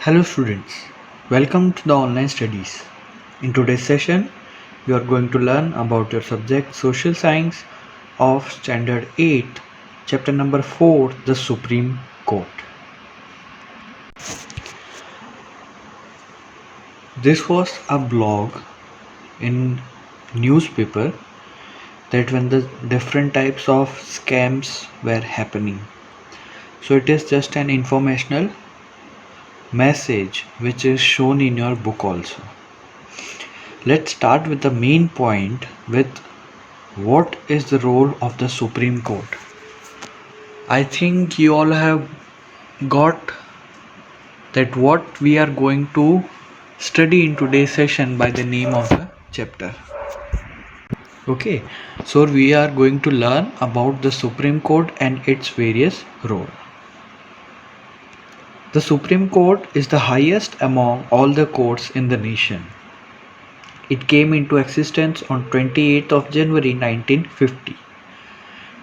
Hello students, welcome to the online studies. In today's session, you are going to learn about your subject Social Science of Standard 8, Chapter number 4, the Supreme Court. This was a blog in newspaper that when the different types of scams were happening. So it is just an informational message which is shown in your book also. Let's start with the main point with what is the role of the Supreme Court. I think you all have got that what we are going to study in today's session by the name of the chapter. Okay, so we are going to learn about the Supreme Court and its various roles. The Supreme Court is the highest among all the courts in the nation. It came into existence on 28th of January 1950.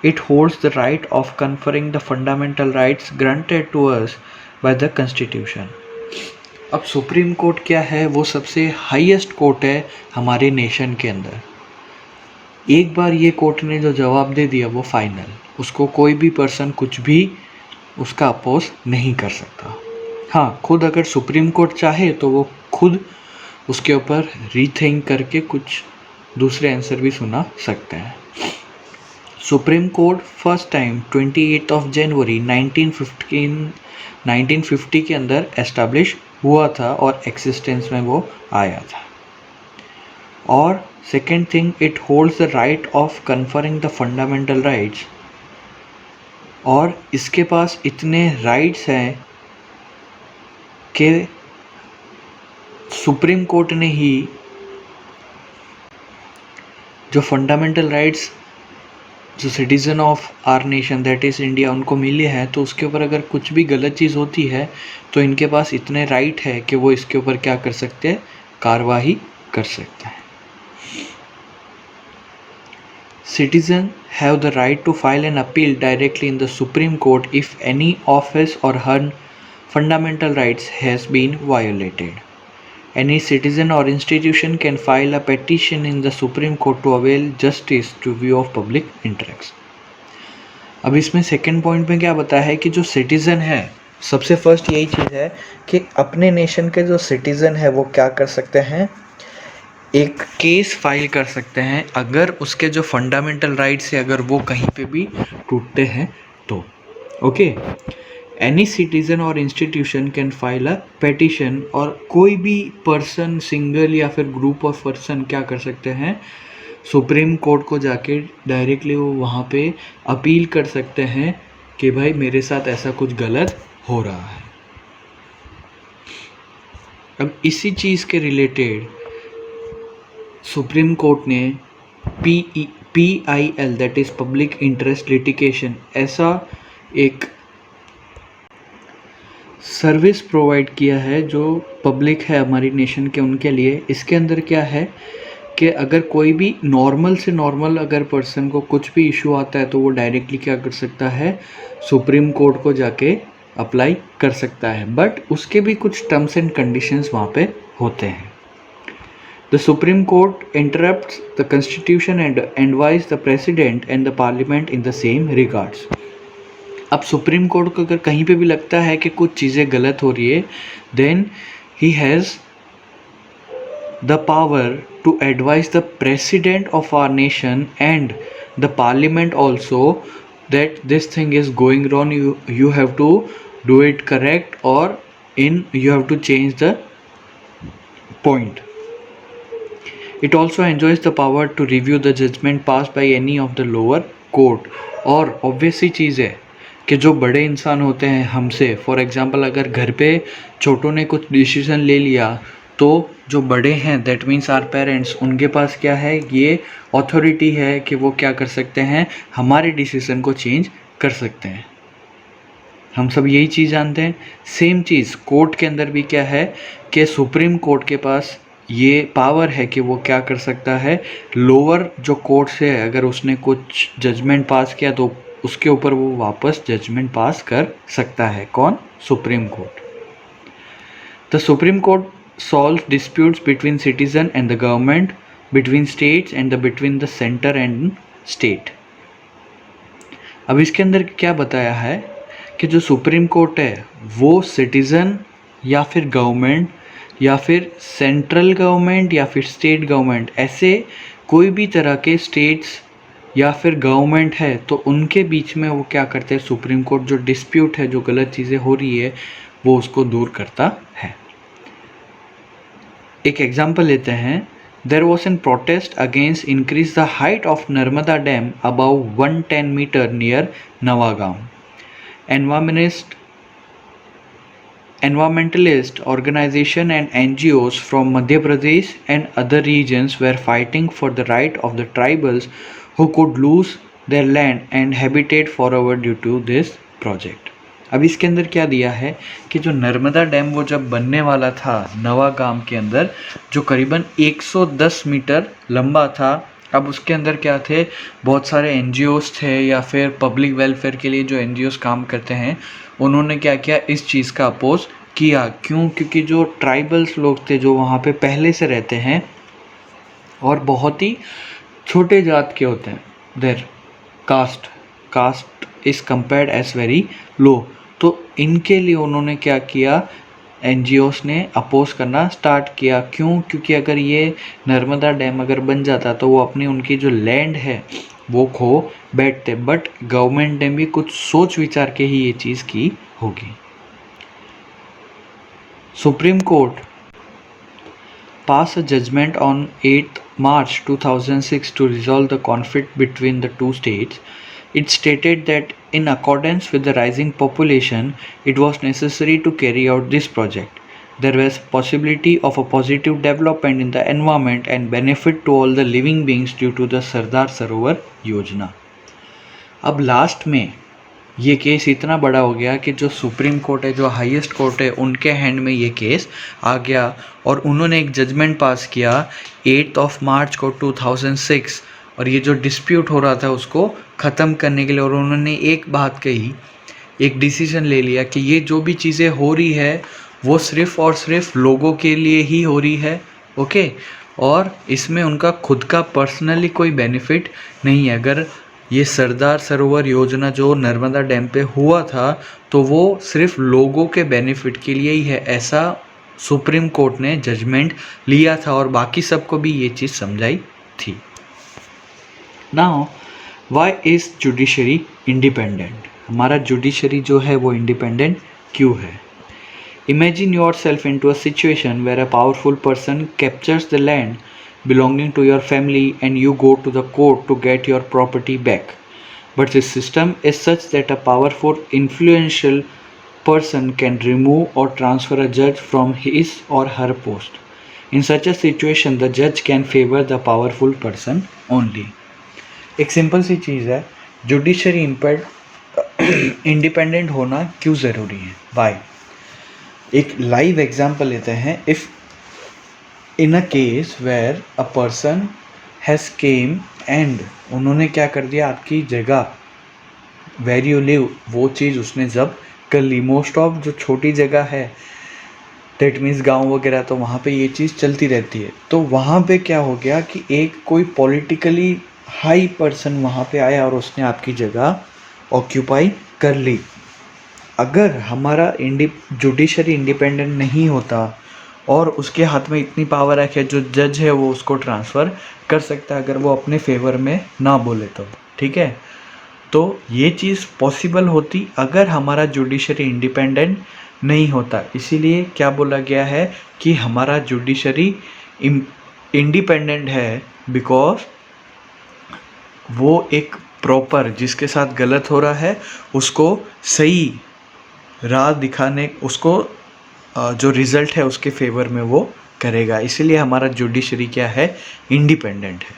It holds the right of conferring the fundamental rights granted to us by the Constitution. अब supreme court क्या है? वो सबसे highest court है हमारे nation के अंदर. एक बार ये कोर्ट ने जो जवाब दे दिया वो फाइनल, उसको कोई भी पर्सन कुछ भी उसका अपोज नहीं कर सकता. हाँ, खुद अगर सुप्रीम कोर्ट चाहे तो वो खुद उसके ऊपर रीथिंक करके कुछ दूसरे आंसर भी सुना सकते हैं. Supreme court first time 28 of January 1950 के अंदर एस्टैब्लिश हुआ था और एक्सिस्टेंस में वो आया था. और second thing, it holds the right of conferring the fundamental rights. और इसके पास इतने राइट्स हैं कि सुप्रीम कोर्ट ने ही जो फंडामेंटल राइट्स जो citizen of our nation that is India उनको मिले हैं, तो उसके ऊपर अगर कुछ भी गलत चीज़ होती है तो इनके पास इतने राइट है कि वो इसके ऊपर क्या कर सकते हैं, कार्रवाई कर सकते हैं. Citizens have the right to file an appeal directly in the Supreme Court if any of his or her fundamental rights has been violated. Any citizen or institution can file a petition in the Supreme Court to avail justice to view of public interest. अब इसमें second point में क्या बताया है कि जो citizen है, सबसे फर्स्ट यही चीज़ है कि अपने नेशन के जो सिटीज़न है वो क्या कर सकते हैं, एक केस फाइल कर सकते हैं अगर उसके जो फंडामेंटल राइट्स है अगर वो कहीं पे भी टूटते हैं तो. ओके, एनी सिटीज़न और institution can file a petition. और कोई भी पर्सन, सिंगल या फिर ग्रुप ऑफ पर्सन क्या कर सकते हैं, सुप्रीम कोर्ट को जाके डायरेक्टली वो वहाँ पे अपील कर सकते हैं कि भाई मेरे साथ ऐसा कुछ गलत हो रहा है. अब इसी चीज़ के रिलेटेड सुप्रीम कोर्ट ने PIL that is public interest litigation ऐसा एक सर्विस प्रोवाइड किया है जो पब्लिक है हमारी नेशन के उनके लिए. इसके अंदर क्या है कि अगर कोई भी नॉर्मल से नॉर्मल अगर पर्सन को कुछ भी इशू आता है तो वो डायरेक्टली क्या कर सकता है, सुप्रीम कोर्ट को जाके अप्लाई कर सकता है. बट उसके भी कुछ टर्म्स एंड कंडीशंस वहाँ पे होते हैं. The Supreme Court interprets the Constitution and advises the President and the Parliament in the same regards. अब सुप्रीम कोर्ट को अगर कहीं पे भी लगता है कि कुछ चीज़ें गलत हो रही है, then he has the power to advise the President of our nation and the Parliament also that this thing is going wrong. You have to do it correct or you have to change the point. It also enjoys the power to review the judgment passed by any of the lower court. और obvious सी चीज़ है कि जो बड़े इंसान होते हैं हमसे, for example अगर घर पे छोटों ने कुछ डिसीजन ले लिया तो जो बड़े हैं दैट मीन्स आवर पेरेंट्स, उनके पास क्या है, ये अथॉरिटी है कि वो क्या कर सकते हैं, हमारे डिसीजन को चेंज कर सकते हैं. हम सब यही चीज़ जानते हैं. सेम चीज़ कोर्ट के अंदर भी क्या है कि सुप्रीम कोर्ट के पास ये पावर है कि वो क्या कर सकता है, लोअर जो कोर्ट से है अगर उसने कुछ जजमेंट पास किया तो उसके ऊपर वो वापस जजमेंट पास कर सकता है. कौन? Supreme court. The Supreme Court solves disputes between citizen and the government, between states and between the center and state. अब इसके अंदर क्या बताया है कि जो सुप्रीम कोर्ट है वो सिटीज़न या फिर गवर्नमेंट या फिर सेंट्रल गवर्नमेंट या फिर स्टेट गवर्नमेंट, ऐसे कोई भी तरह के स्टेट्स या फिर गवर्नमेंट है तो उनके बीच में वो क्या करते हैं, सुप्रीम कोर्ट जो डिस्प्यूट है, जो गलत चीज़ें हो रही है वो उसको दूर करता है। एक एग्जाम्पल लेते हैं। There was a protest against increase the height of Narmada Dam above 110 meter near Navagaon. Environmentalist organization and NGOs from Madhya Pradesh and other regions were fighting for the right of the tribals who could lose their land and habitat forever due to this project. अब इसके अंदर क्या दिया है कि जो Narmada dam वो जब बनने वाला था नवागाम के अंदर, जो करीबन 110 मीटर लंबा था, अब उसके अंदर क्या थे, बहुत सारे एनजीओस थे या फिर पब्लिक वेलफेयर के लिए जो एनजीओस काम करते हैं, उन्होंने क्या किया, इस चीज़ का अपोज किया। क्यों? क्योंकि जो ट्राइबल्स लोग थे जो वहाँ पे पहले से रहते हैं और बहुत ही छोटे जात के होते हैं, their caste is compared as very low, तो इनके लिए उन्होंने क्या किया, एनजीओस ने अपोज करना स्टार्ट किया। क्यों? क्योंकि अगर ये नर्मदा डैम अगर बन जाता तो वो अपनी उनकी जो लैंड है वो खो बैठते, बट गवर्नमेंट ने भी कुछ सोच विचार के ही ये चीज़ की होगी। Supreme court passed a judgment on 8 March 2006 to resolve the conflict between the two states. It stated that in accordance with the rising population, it was necessary to carry out this project. There was possibility of a positive development in the environment and benefit to all the living beings due to the Sardar Sarovar Yojana. अब last में ये case इतना बड़ा हो गया कि जो supreme court है, जो हाईएस्ट कोर्ट है, उनके हैंड में ये केस आ गया और उन्होंने एक जजमेंट पास किया 8 मार्च को 2006, और ये जो डिस्प्यूट हो रहा था उसको ख़त्म करने के लिए, और उन्होंने एक बात कही, एक डिसीजन ले लिया कि ये जो भी चीज़ें हो रही है वो सिर्फ़ और सिर्फ लोगों के लिए ही हो रही है, ओके, और इसमें उनका खुद का पर्सनली कोई बेनिफिट नहीं है। अगर ये सरदार सरोवर योजना जो नर्मदा डैम पे हुआ था तो वो सिर्फ लोगों के बेनिफिट के लिए ही है, ऐसा सुप्रीम कोर्ट ने जजमेंट लिया था और बाकी सबको भी ये चीज़ समझाई थी। Now why is judiciary independent? हमारा जुडिशरी जो है वो इंडिपेंडेंट क्यों है? Imagine yourself into a situation where a powerful person captures the land belonging to your family and you go to the court to get your property back. But the system is such that a powerful, influential person can remove or transfer a judge from his or her post. In such a situation, the judge can favor the powerful person only. एक simple सी चीज़ है, judiciary independent होना क्यों ज़रूरी है? Y? एक live example लेते हैं। If in a case where a person has came and उन्होंने क्या कर दिया, आपकी जगह where you live वो चीज़ उसने जब कर ली। मोस्ट ऑफ जो छोटी जगह है दैट मीन्स गांव वगैरह, तो वहाँ पे ये चीज़ चलती रहती है। तो वहाँ पे क्या हो गया कि एक कोई पॉलिटिकली हाई पर्सन वहाँ पे आया और उसने आपकी जगह ऑक्यूपाई कर ली। अगर हमारा जुडिशरी इंडिपेंडेंट नहीं होता और उसके हाथ में इतनी पावर है कि जो जज है वो उसको ट्रांसफ़र कर सकता है अगर वो अपने फेवर में ना बोले तो, ठीक है। तो ये चीज़ पॉसिबल होती अगर हमारा जुडिशरी इंडिपेंडेंट नहीं होता। इसीलिए क्या बोला गया है कि हमारा जुडिशरी इंडिपेंडेंट है, बिकॉज वो एक प्रॉपर जिसके साथ गलत हो रहा है उसको सही राह दिखाने, उसको जो रिज़ल्ट है उसके फेवर में वो करेगा। इसीलिए हमारा जुडिशरी क्या है, इंडिपेंडेंट है।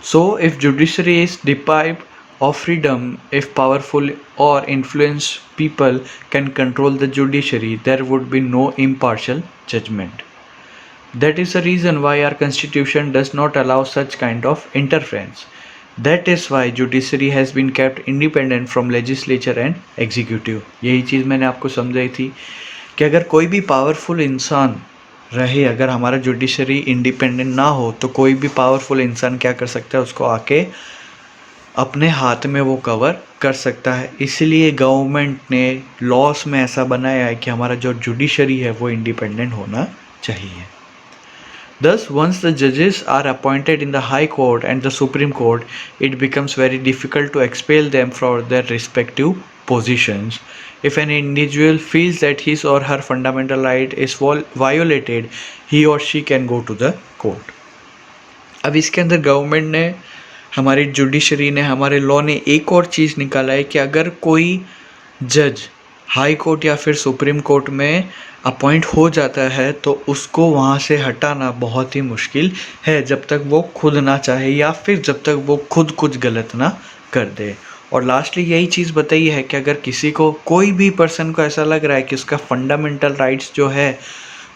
So if judiciary is deprived of freedom, if powerful or influenced people can control the judiciary, there would be no impartial judgment. That is the reason why our constitution does not allow such kind of interference. That is why judiciary has been kept independent from legislature and executive. यही चीज़ मैंने आपको समझाई थी कि अगर कोई भी powerful इंसान रहे, अगर हमारा जुडिशरी इंडिपेंडेंट ना हो तो कोई भी पावरफुल इंसान क्या कर सकता है, उसको आके अपने हाथ में वो कवर कर सकता है। इसीलिए गवर्नमेंट ने लॉस में ऐसा बनाया है कि हमारा जो जुडिशरी है वो इंडिपेंडेंट होना चाहिए। Thus, once the judges are appointed in the High Court and the Supreme Court, it becomes very difficult to expel them from their respective positions. If an individual feels that his or her fundamental right is violated, he or she can go to the court. अब इसके अंदर government ने, हमारी judiciary ने, हमारे law ने एक और चीज़ निकाला है कि अगर कोई जज हाई कोर्ट या फिर सुप्रीम कोर्ट में अपॉइंट हो जाता है तो उसको वहाँ से हटाना बहुत ही मुश्किल है, जब तक वो खुद ना चाहे या फिर जब तक वो खुद कुछ गलत ना कर दे। और लास्टली यही चीज़ बताई है कि अगर किसी को, कोई भी पर्सन को ऐसा लग रहा है कि उसका फंडामेंटल राइट्स जो है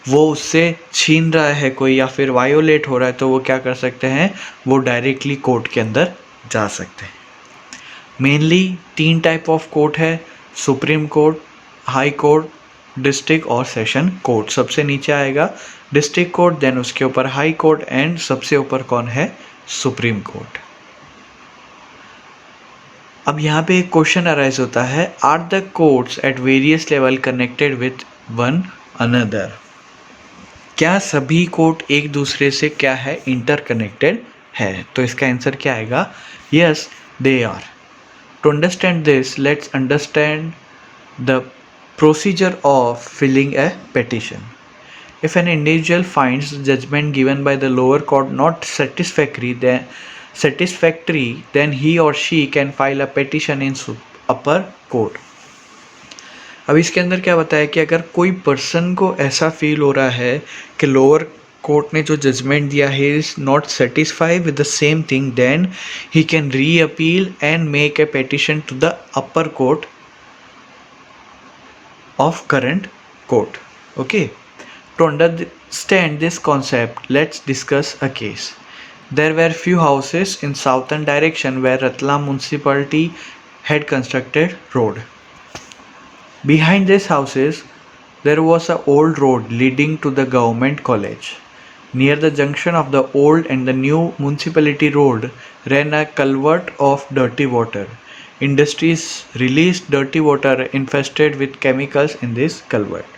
वो उससे छीन रहा है कोई या फिर वायोलेट हो रहा है, तो वो क्या कर सकते हैं, वो डायरेक्टली कोर्ट के अंदर जा सकते हैं। मेनली 3 टाइप ऑफ कोर्ट है, supreme court, high court, district और सेशन कोर्ट। सबसे नीचे आएगा डिस्ट्रिक्ट कोर्ट, देन उसके ऊपर हाई कोर्ट एंड सबसे ऊपर कौन है, सुप्रीम कोर्ट। अब यहाँ पे एक क्वेश्चन अराइज होता है, are the courts at various level connected with one another? क्या सभी कोर्ट एक दूसरे से क्या है, इंटरकनेक्टेड है? तो इसका आंसर क्या आएगा, yes they are. To understand this, let's understand the procedure of filling a petition. If an individual finds the judgment given by the lower court not satisfactory, then he or she can file a petition in upper court. अब इसके अंदर क्या बताया कि अगर कोई person को ऐसा फील हो रहा है कि लोअर कोर्ट ने जो जजमेंट दिया है is not satisfied with the same thing, then he can re appeal and make a petition to the upper court of current court. Okay, to understand this concept let's discuss a case. There were few houses in southern direction where Ratlam municipality had constructed road. Behind these houses there was an old road leading to the government college. Near the junction of the old and the new municipality road ran a culvert of dirty water. Industries released dirty water infested with chemicals in this culvert.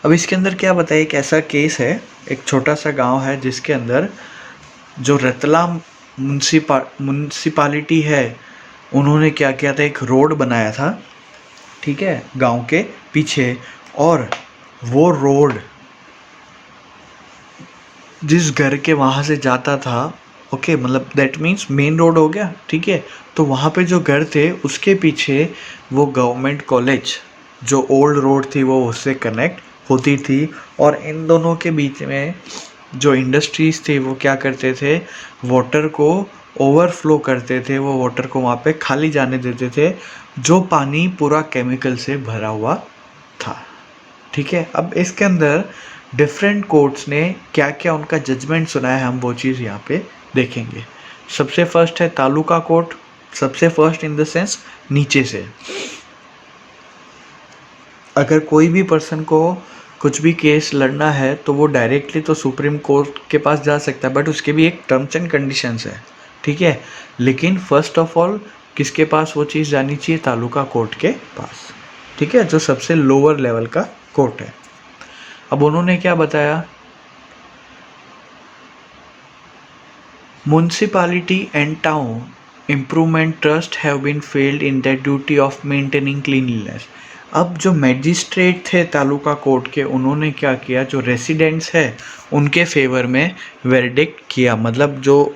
अब इसके अंदर क्या बताइए कि ऐसा case है, एक छोटा सा गांव है जिसके अंदर जो रतलाम म्युनिसिपालिटी है उन्होंने क्या किया था, एक रोड बनाया था, ठीक है, गांव के पीछे। और वो रोड जिस घर के वहाँ से जाता था, ओके, मतलब दैट मीन्स मेन रोड हो गया, ठीक है, तो वहाँ पे जो घर थे उसके पीछे वो गवर्नमेंट कॉलेज जो ओल्ड रोड थी वो उससे कनेक्ट होती थी। और इन दोनों के बीच में जो इंडस्ट्रीज़ थे वो क्या करते थे, वाटर को ओवरफ्लो करते थे, वो वाटर को वहाँ पे खाली जाने देते थे, जो पानी पूरा केमिकल से भरा हुआ था, ठीक है। अब इसके अंदर डिफरेंट कोर्ट्स ने क्या क्या उनका जजमेंट सुना है, हम वो चीज़ यहाँ पे देखेंगे। सबसे फर्स्ट है तालुका कोर्ट, सबसे फर्स्ट इन द सेंस नीचे से। अगर कोई भी पर्सन को कुछ भी केस लड़ना है तो वो डायरेक्टली तो सुप्रीम कोर्ट के पास जा सकता है, बट उसके भी एक टर्म्स एंड कंडीशंस है, ठीक है। लेकिन फर्स्ट ऑफ ऑल किसके पास वो चीज़ जानी चाहिए, तालुका कोर्ट के पास, ठीक है, जो सबसे लोअर लेवल का कोर्ट है। अब उन्होंने क्या बताया, municipality and town improvement trust have been failed in that duty of maintaining cleanliness. अब जो मैजिस्ट्रेट थे तालुका कोर्ट के, उन्होंने क्या किया, जो रेसिडेंट्स है उनके फेवर में वेरडिक्ट किया। मतलब जो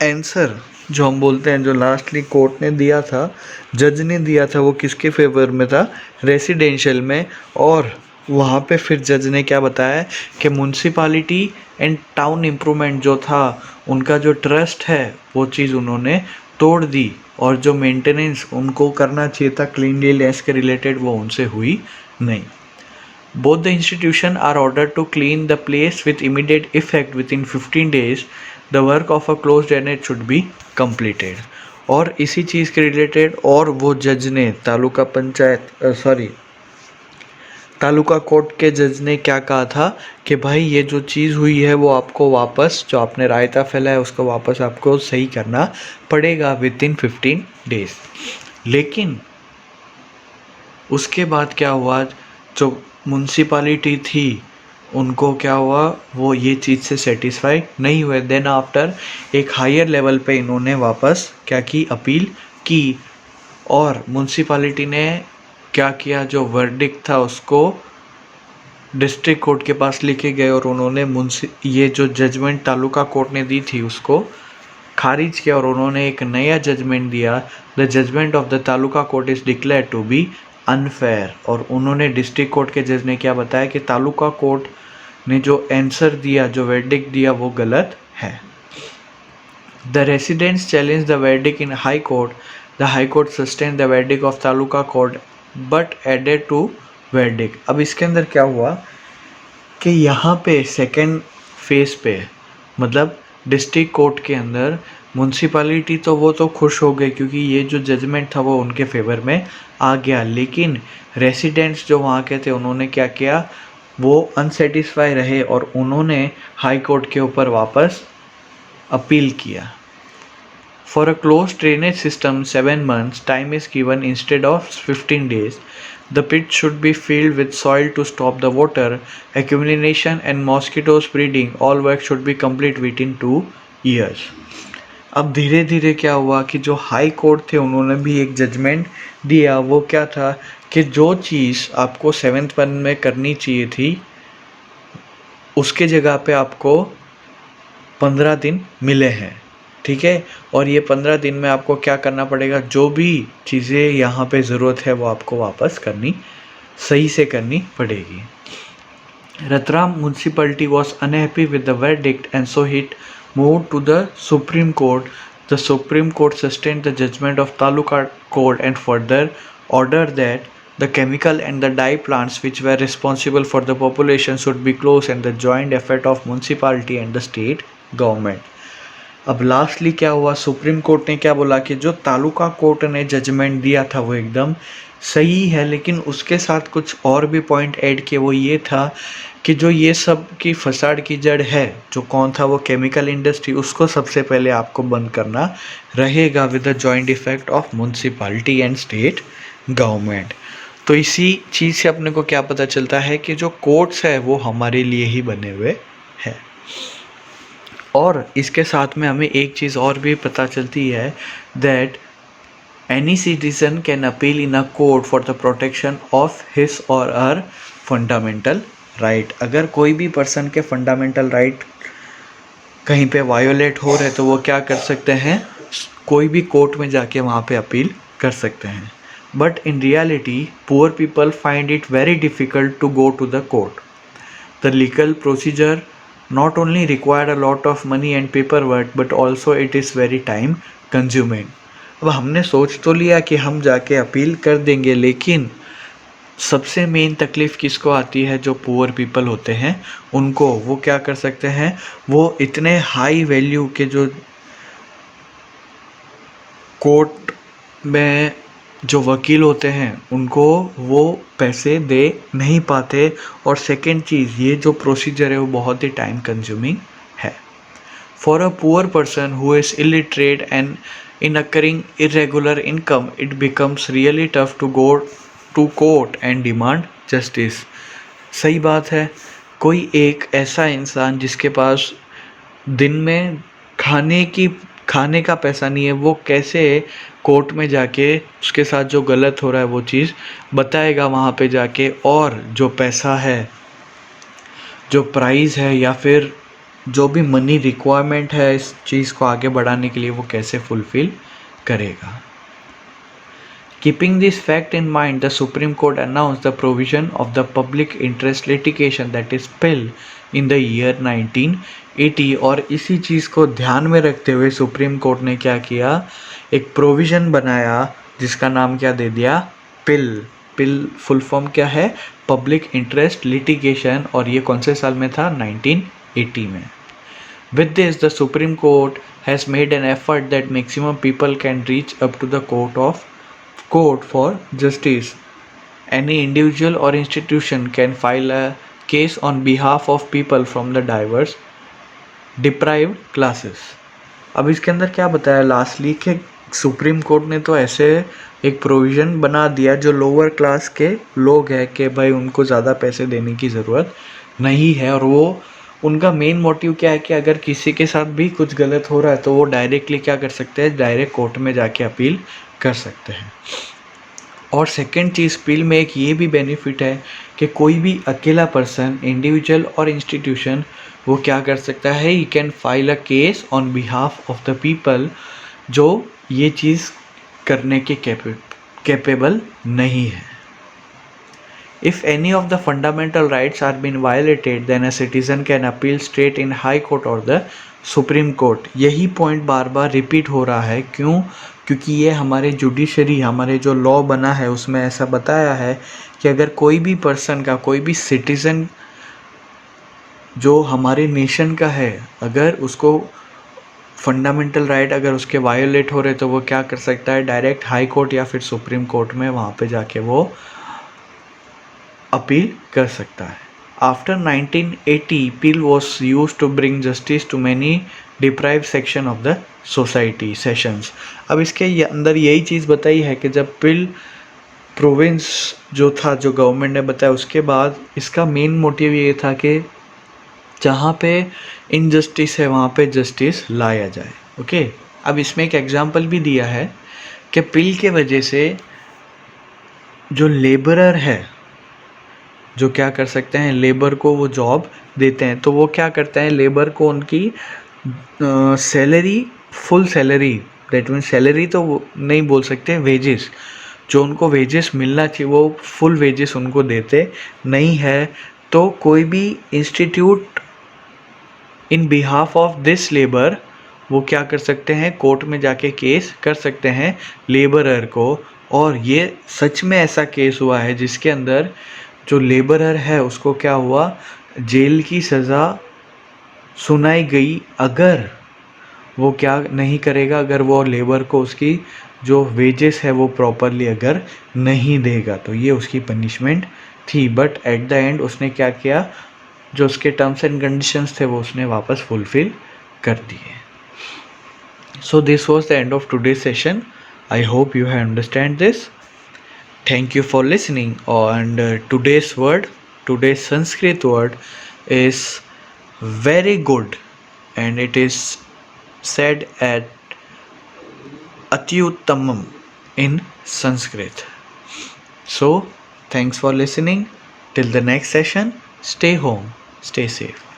आंसर जो हम बोलते हैं, जो लास्टली कोर्ट ने दिया था, जज ने दिया था, वो किसके फेवर में था, रेसिडेंशियल में। और वहाँ पे फिर जज ने क्या बताया कि म्युनिसिपैलिटी एंड टाउन इम्प्रूवमेंट जो था उनका जो ट्रस्ट है वो चीज़ उन्होंने तोड़ दी, और जो मेंटेनेंस उनको करना चाहिए था क्लीनलीनेस के रिलेटेड वो उनसे हुई नहीं। Both the institution are order to clean the place with immediate effect within 15 days the work of a close drainage should be completed. और इसी चीज़ के रिलेटेड और वो जज ने तालुका पंचायत तालुका कोर्ट के जज ने क्या कहा था कि भाई ये जो चीज़ हुई है वो आपको वापस, जो आपने रायता फैला है उसको वापस आपको सही करना पड़ेगा विद इन 15 डेज। लेकिन उसके बाद क्या हुआ, जो म्यूनसिपालिटी थी उनको क्या हुआ, वो ये चीज़ से सेटिस्फाई नहीं हुए। देन आफ्टर एक हायर लेवल पे इन्होंने वापस क्या की, अपील की, और म्यूनसिपालिटी ने क्या किया, जो वर्डिक्ट था उसको डिस्ट्रिक्ट कोर्ट के पास लेके गए और उन्होंने ये जो जजमेंट तालुका कोर्ट ने दी थी उसको खारिज किया और उन्होंने एक नया जजमेंट दिया। The judgment of the taluka court is declare to be unfair. और उन्होंने डिस्ट्रिक्ट कोर्ट के जज ने क्या बताया कि तालुका कोर्ट ने जो आंसर दिया, जो वर्डिक्ट दिया, वो गलत है। The residents challenge the verdict in high court. The high court sustain the verdict of taluka court but added to verdict. अब इसके अंदर क्या हुआ कि यहाँ पे सेकेंड फेज पे, मतलब डिस्ट्रिक्ट कोर्ट के अंदर म्यूनसिपालिटी तो वो तो खुश हो गए क्योंकि ये जो जजमेंट था वो उनके फेवर में आ गया, लेकिन रेसिडेंट्स जो वहाँ के थे उन्होंने क्या किया, वो अनसेटिस्फाई रहे और उन्होंने हाई कोर्ट के ऊपर वापस अपील किया। For a closed drainage system, 7 months time is given instead of 15 days. The pit should be filled with soil to stop the water accumulation and mosquitoes breeding. All work should be complete within 2 years. अब धीरे धीरे क्या हुआ कि जो high court थे उन्होंने भी एक जजमेंट दिया। वो क्या था कि जो चीज़ आपको 7th मंथ में करनी चाहिए थी उसके जगह पे आपको 15 दिन मिले हैं, ठीक है। और ये 15 दिन में आपको क्या करना पड़ेगा, जो भी चीज़ें यहाँ पे ज़रूरत है वो आपको वापस करनी, सही से करनी पड़ेगी। Ratlam municipality was unhappy with the verdict and so it moved to the supreme court. The supreme court sustained the judgment of taluka court and further ordered that the chemical and the dye plants which were responsible for the population should be closed and the joint effort of municipality and the state government. अब lastly क्या हुआ, supreme court ने क्या बोला कि जो taluka court ने judgement दिया था वो एकदम सही है, लेकिन उसके साथ कुछ और भी पॉइंट ऐड किए। वो ये था कि जो ये सब की फसाड की जड़ है, जो कौन था, वो केमिकल इंडस्ट्री, उसको सबसे पहले आपको बंद करना रहेगा with the joint effect of municipality and state government. तो इसी चीज़ से अपने को क्या पता चलता है कि जो कोर्ट्स है वो हमारे लिए ही बने हुए हैं। और इसके साथ में हमें एक चीज़ और भी पता चलती है that any citizen can appeal in a court for the protection of his और हर फंडामेंटल राइट। अगर कोई भी पर्सन के फंडामेंटल राइट कहीं पे वायोलेट हो रहे तो वो क्या कर सकते हैं, कोई भी कोर्ट में जाके वहाँ पे अपील कर सकते हैं। But in reality poor people find it very difficult to go to the court. The legal procedure not only required a lot of money and paperwork but also it is very time consuming. अब हमने सोच तो लिया कि हम जाके appeal कर देंगे, लेकिन सबसे मेन तकलीफ़ किसको आती है, जो पुअर पीपल होते हैं उनको। वो क्या कर सकते हैं, वो इतने हाई वैल्यू के जो कोर्ट में जो वकील होते हैं उनको वो पैसे दे नहीं पाते। और सेकेंड चीज़, ये जो प्रोसीजर है वो बहुत ही टाइम कंज्यूमिंग है। For a poor person who is illiterate and incurring irregular income it becomes really tough to go to court and demand justice. सही बात है, कोई एक ऐसा इंसान जिसके पास दिन में खाने का पैसा नहीं है, वो कैसे कोर्ट में जाके उसके साथ जो गलत हो रहा है वो चीज़ बताएगा वहाँ पे जाके, और जो पैसा है, जो प्राइस है, या फिर जो भी मनी रिक्वायरमेंट है इस चीज़ को आगे बढ़ाने के लिए, वो कैसे फुलफ़िल करेगा। Keeping this fact in mind, the Supreme Court announced the provision of the public interest litigation, that is PIL, in the year 1980। और इसी चीज़ को ध्यान में रखते हुए सुप्रीम कोर्ट ने क्या किया, एक प्रोविज़न बनाया जिसका नाम क्या दे दिया, पिल। पिल फुल फॉर्म क्या है, पब्लिक इंटरेस्ट लिटिगेशन, और ये कौन से साल में था, 1980 में। With this, the Supreme Court has made an effort that maximum people can reach up to the court for justice any individual or institution can file a case on behalf of people from the diverse deprived classes. अब इसके अंदर क्या बताया lastly कि supreme court ने तो ऐसे एक प्रोविज़न बना दिया जो लोअर क्लास के लोग हैं कि भाई उनको ज़्यादा पैसे देने की ज़रूरत नहीं है, और वो उनका मेन मोटिव क्या है कि अगर किसी के साथ भी कुछ गलत हो रहा है तो वो डायरेक्टली क्या कर सकते हैं, डायरेक्ट कोर्ट में जाके अपील कर सकते हैं। और सेकंड चीज़ बिल में एक ये भी बेनिफिट है कि कोई भी अकेला पर्सन, इंडिविजुअल और इंस्टीट्यूशन वो क्या कर सकता है, he can file a case on behalf of the people जो ये चीज़ करने के कैपेबल नहीं है। If any of the fundamental rights are being violated, then a citizen can appeal straight in High Court or the Supreme Court। यही point बार बार repeat हो रहा है, क्यों? क्योंकि ये हमारे जुडिशरी, हमारे जो लॉ बना है उसमें ऐसा बताया है कि अगर कोई भी पर्सन का, कोई भी सिटीज़न जो हमारे नेशन का है, अगर उसको फंडामेंटल राइट अगर उसके वायोलेट हो रहे तो वो क्या कर सकता है, डायरेक्ट हाई कोर्ट या फिर सुप्रीम कोर्ट में वहाँ पे जाके वो अपील कर सकता है। After 1980 appeal was used to bring justice to many deprived section of the society sessions। अब इसके अंदर यही चीज़ बताई है कि जब पिल प्रोविंस जो था, जो गवर्नमेंट ने बताया, उसके बाद इसका मेन मोटिव ये था कि जहाँ पे इनजस्टिस है वहाँ पे जस्टिस लाया जाए। ओके, अब इसमें एक एग्जांपल भी दिया है कि पिल के वजह से जो लेबरर है, जो क्या कर सकते हैं, लेबर को वो जॉब देते हैं, तो वो क्या करते हैं, लेबर को उनकी salary, full salary, that means salary तो वो नहीं बोल सकते, वेजेस, जो उनको वेजेस मिलना चाहिए वो फुल वेजेस उनको देते नहीं है। तो कोई भी institute in behalf of this labour वो क्या कर सकते हैं, कोर्ट में जाके केस कर सकते हैं लेबरर को। और ये सच में ऐसा केस हुआ है जिसके अंदर जो लेबरर है उसको क्या हुआ, जेल की सज़ा सुनाई गई अगर वो क्या नहीं करेगा, अगर वो लेबर को उसकी जो वेजेस है वो प्रॉपरली अगर नहीं देगा, तो ये उसकी पनिशमेंट थी। बट एट द एंड उसने क्या किया, जो उसके टर्म्स एंड कंडीशंस थे वो उसने वापस फुलफिल कर दिए। So this was the end of today session. I hope you have understand this. Thank you for listening. And today's Sanskrit word is very good, and it is said at Atyuttamam in Sanskrit. So, thanks for listening. Till the next session, stay home, stay safe.